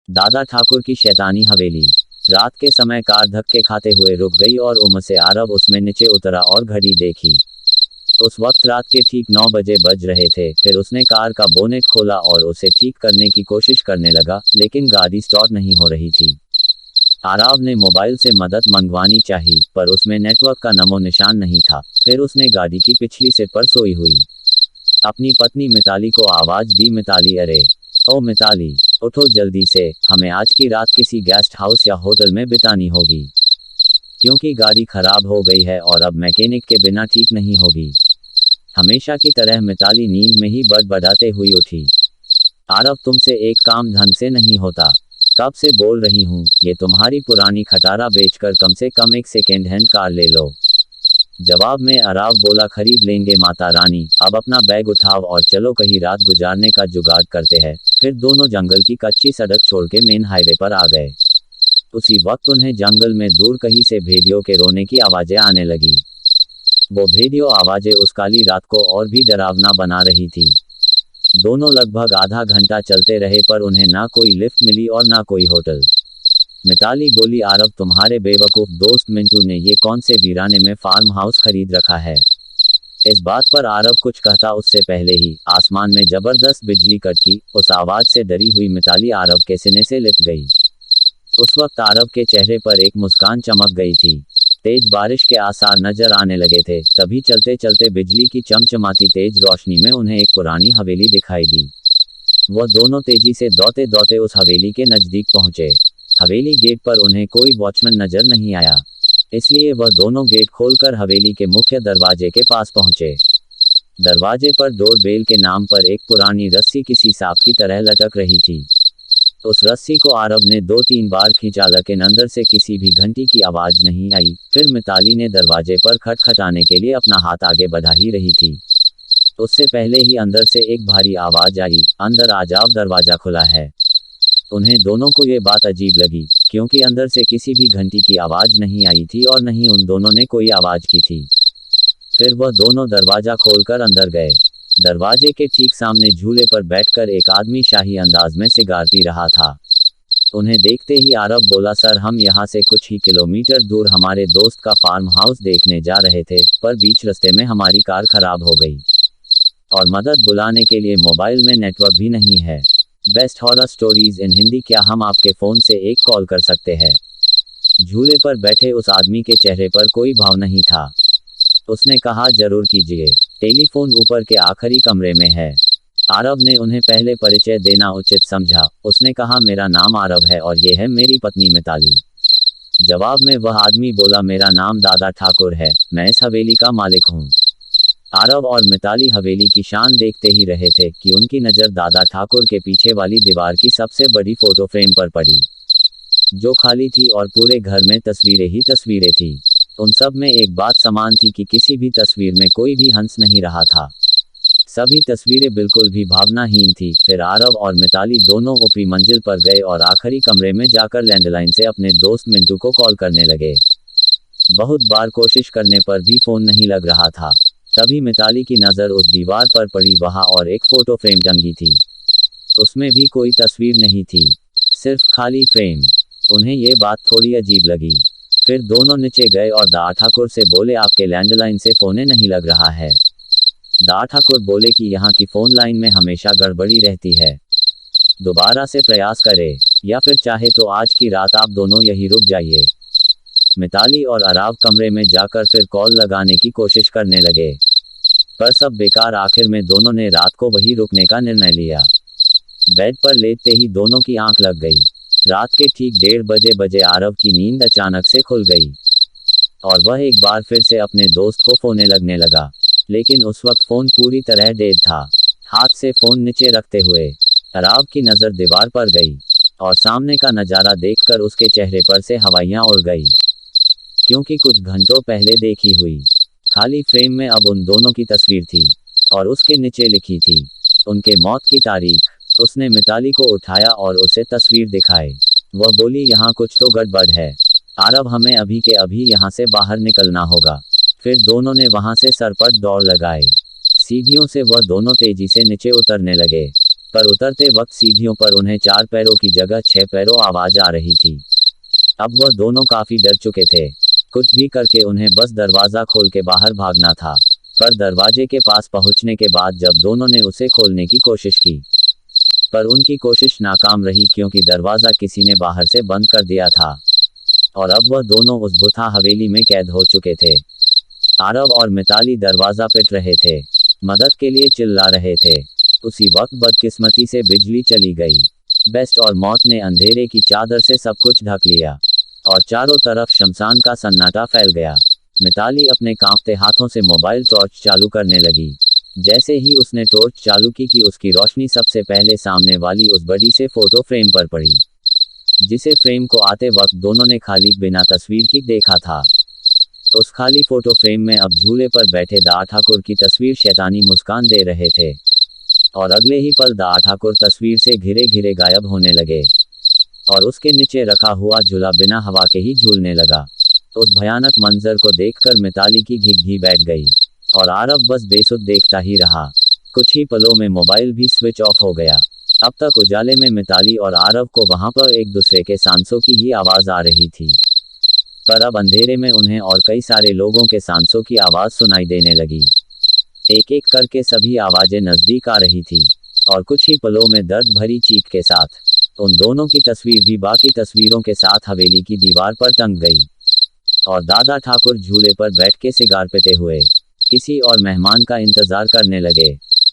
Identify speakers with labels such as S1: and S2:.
S1: दादा ठाकुर की शैतानी हवेली। रात के समय कार धक्के खाते हुए रुक गई और उम्र से आरव उसमें नीचे उतरा और घड़ी देखी। उस वक्त रात के ठीक 9 बजे बज रहे थे। फिर उसने कार का बोनेट खोला और उसे ठीक करने की कोशिश करने लगा, लेकिन गाड़ी स्टार्ट नहीं हो रही थी। आरव ने मोबाइल से मदद मंगवानी चाही, पर उसमें नेटवर्क का नमो निशान नहीं था। फिर उसने गाड़ी की पिछली सीट पर सोई हुई अपनी पत्नी मिताली को आवाज दी, मिताली, अरे ओ मिताली, उठो जल्दी से, हमें आज की रात किसी गेस्ट हाउस या होटल में बितानी होगी, क्योंकि गाड़ी खराब हो गई है और अब मैकेनिक के बिना ठीक नहीं होगी। हमेशा की तरह मिताली नींद में ही बड़बड़ाते हुई उठी। आरव, तुमसे एक काम ढंग से नहीं होता। कब से बोल रही हूँ, ये तुम्हारी पुरानी खटारा बेचकर कम से कम एक सेकेंड हैंड कार ले लो। जवाब में आरव बोला, खरीद लेंगे माता रानी, अब अपना बैग उठाओ और चलो कहीं रात गुजारने का जुगाड़ करते हैं। फिर दोनों जंगल की कच्ची सड़क छोड़ के मेन हाईवे पर आ गए। उसी वक्त उन्हें जंगल में दूर कहीं से भेड़ियों के रोने की आवाजें आने लगी। वो भेड़ियों आवाजें उस काली रात को और भी डरावना बना रही थी। दोनों लगभग आधा घंटा चलते रहे, पर उन्हें ना कोई लिफ्ट मिली और ना कोई होटल। मिताली बोली, आरव, तुम्हारे बेवकूफ दोस्त मिंटू ने ये कौन से वीराने में फार्म हाउस खरीद रखा है। इस बात पर आरव कुछ कहता उससे पहले ही आसमान में जबरदस्त बिजली कड़की। उस आवाज से डरी हुई मिताली आरव के सीने से लिपट गई। उस वक्त आरव के चेहरे पर एक मुस्कान चमक गई थी। तेज बारिश के आसार नजर आने लगे थे। तभी चलते चलते बिजली की चमचमाती तेज रोशनी में उन्हें एक पुरानी हवेली दिखाई दी। वह दोनों तेजी से दौड़ते दौड़ते उस हवेली के नजदीक पहुंचे। हवेली गेट पर उन्हें कोई वॉचमैन नजर नहीं आया, इसलिए वह दोनों गेट खोलकर हवेली के मुख्य दरवाजे के पास पहुंचे। दरवाजे पर डोरबेल के नाम पर एक पुरानी रस्सी किसी सांप की तरह लटक रही थी। उस रस्सी को आरव ने 2-3 बार खींचा, लेकिन अंदर से किसी भी घंटी की आवाज नहीं आई। फिर मिताली ने दरवाजे पर खटखटाने के लिए अपना हाथ आगे बढ़ा ही रही थी, उससे पहले ही अंदर से एक भारी आवाज आई, अंदर आ जाओ, दरवाजा खुला है। उन्हें दोनों को ये बात अजीब लगी, क्योंकि अंदर से किसी भी घंटी की आवाज नहीं आई थी और नहीं उन दोनों ने कोई आवाज की थी। फिर वह दोनों दरवाजा खोलकर अंदर गए। दरवाजे के ठीक सामने झूले पर बैठकर एक आदमी शाही अंदाज में सिगार पी रहा था। उन्हें देखते ही आरव बोला, सर, हम यहाँ से कुछ ही किलोमीटर दूर हमारे दोस्त का फार्म हाउस देखने जा रहे थे, पर बीच रास्ते में हमारी कार खराब हो गई और मदद बुलाने के लिए मोबाइल में नेटवर्क भी नहीं है। Best horror stories in Hindi, क्या हम आपके फ़ोन से एक कॉल कर सकते हैं। झूले पर बैठे उस आदमी के चेहरे पर कोई भाव नहीं था। उसने कहा, जरूर कीजिए, टेलीफोन ऊपर के आखिरी कमरे में है। आरव ने उन्हें पहले परिचय देना उचित समझा। उसने कहा, मेरा नाम आरव है और ये है मेरी पत्नी मिताली। जवाब में वह आदमी बोला, मेरा नाम दादा ठाकुर है, मैं इस हवेली का मालिक हूँ। आरव और मिताली हवेली की शान देखते ही रहे थे कि उनकी नज़र दादा ठाकुर के पीछे वाली दीवार की सबसे बड़ी फोटो फ्रेम पर पड़ी, जो खाली थी और पूरे घर में तस्वीरें ही तस्वीरें थी। उन सब में एक बात समान थी कि किसी भी तस्वीर में कोई भी हंस नहीं रहा था। सभी तस्वीरें बिल्कुल भी भावनाहीन थी। फिर आरव और मिताली दोनों ऊपरी मंजिल पर गए और आखिरी कमरे में जाकर लैंडलाइन से अपने दोस्त मिंटू को कॉल करने लगे। बहुत बार कोशिश करने पर भी फोन नहीं लग रहा था। तभी मिताली की नज़र उस दीवार पर पड़ी, वहाँ और एक फोटो फ्रेम टंगी थी। उसमें भी कोई तस्वीर नहीं थी, सिर्फ खाली फ्रेम। उन्हें ये बात थोड़ी अजीब लगी। फिर दोनों नीचे गए और दा ठाकुर से बोले, आपके लैंडलाइन से फ़ोन नहीं लग रहा है। दा ठाकुर बोले कि यहाँ की फ़ोन लाइन में हमेशा गड़बड़ी रहती है, दोबारा से प्रयास करें, या फिर चाहे तो आज की रात आप दोनों यहीं रुक जाइए। मिताली और आरव कमरे में जाकर फिर कॉल लगाने की कोशिश करने लगे, पर सब बेकार। आखिर में दोनों ने रात को वहीं रुकने का निर्णय लिया। बेड पर लेटते ही दोनों की आंख लग गई। रात के ठीक 1:30 बजे आरव की नींद अचानक से खुल गई और वह एक बार फिर से अपने दोस्त को फोन लगने लगा, लेकिन उस वक्त फोन पूरी तरह डेड था। हाथ से फोन नीचे रखते हुए आरव की नज़र दीवार पर गई और सामने का नज़ारा देखकर उसके चेहरे पर से हवाइयाँ उड़ गई, क्योंकि कुछ घंटों पहले देखी हुई खाली फ्रेम में अब उन दोनों की तस्वीर थी और उसके नीचे लिखी थी उनके मौत की तारीख। उसने मिताली को उठाया और उसे तस्वीर दिखाई। वह बोली, यहाँ कुछ तो गड़बड़ है आरव, हमें अभी के अभी यहाँ से बाहर निकलना होगा। फिर दोनों ने वहाँ से सरपट दौड़ लगाई। सीढ़ियों से वह दोनों तेजी से नीचे उतरने लगे। पर उतरते वक्त सीढ़ियों पर उन्हें 4 पैरों की जगह 6 पैरों आवाज आ रही थी। अब वह दोनों काफी डर चुके थे। कुछ भी करके उन्हें बस दरवाजा खोल के बाहर भागना था। पर दरवाजे के पास पहुंचने के बाद जब दोनों ने उसे खोलने की कोशिश की, पर उनकी कोशिश नाकाम रही क्योंकि दरवाजा किसी ने बाहर से बंद कर दिया था। और अब वह दोनों उस भुता हवेली में कैद हो चुके थे। आरव और मिताली दरवाजा पिट रहे थे, मदद के लिए चिल्ला रहे थे। उसी वक्त बदकिस्मती से बिजली चली गई। बेस्ट और मौत ने अंधेरे की चादर से सब कुछ ढक लिया और चारों तरफ शमशान का सन्नाटा फैल गया। मिताली अपने कांपते हाथों से मोबाइल टॉर्च चालू करने लगी। जैसे ही उसने टॉर्च चालू की कि उसकी रोशनी सबसे पहले सामने वाली उस बड़ी से फोटो फ्रेम पर पड़ी, जिसे फ्रेम को आते वक्त दोनों ने खाली बिना तस्वीर की देखा था। उस खाली फोटो फ्रेम में अब झूले पर बैठे दा ठाकुर की तस्वीर शैतानी मुस्कान दे रहे थे। और अगले ही पल दा ठाकुर तस्वीर से घिरे घिरे गायब होने लगे और उसके नीचे रखा हुआ झूला बिना हवा के ही झूलने लगा। उस भयानक मंजर को देखकर मिताली की घिघी बैठ गई और आरव बस बेसुध देखता ही रहा। कुछ ही पलों में मोबाइल भी स्विच ऑफ हो गया। अब तक उजाले में मिताली और आरव को वहां पर एक दूसरे के सांसों की ही आवाज आ रही थी, पर अब अंधेरे में उन्हें और कई सारे लोगों के सांसों की आवाज सुनाई देने लगी। एक एक करके सभी आवाजें नजदीक आ रही थी और कुछ ही पलों में दर्द भरी चीख के साथ उन दोनों की तस्वीर भी बाकी तस्वीरों के साथ हवेली की दीवार पर टंग गई। और दादा ठाकुर झूले पर बैठ के सिगार पीते हुए किसी और मेहमान का इंतजार करने लगे।